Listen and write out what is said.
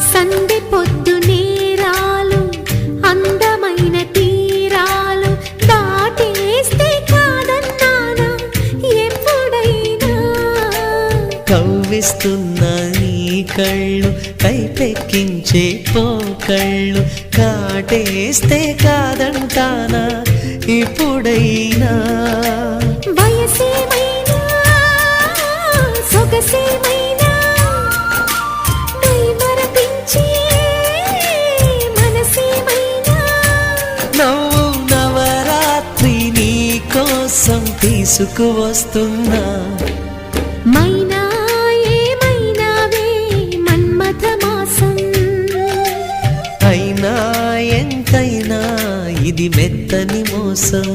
సందె పొద్దు నేరాలు అందమైన తీరాలు దాటేస్తే కాదన్నానా ఎప్పుడైనా కవ్విస్తున్న నీ కళ్ళు కైపెక్కించే పోకళ్ళు కాటేస్తే కాదంటానా ఇప్పుడైనా వయసేమైనా సొగసేమైనా మైమరపించే మనసేమైనా నవ్వు నవరాత్రి నీ కోసం తీసుకువస్తున్నా మైనా ఏమైనావే మన్మథ మాసం అయినా ఎంతైనా ఇది మెత్తని మోసం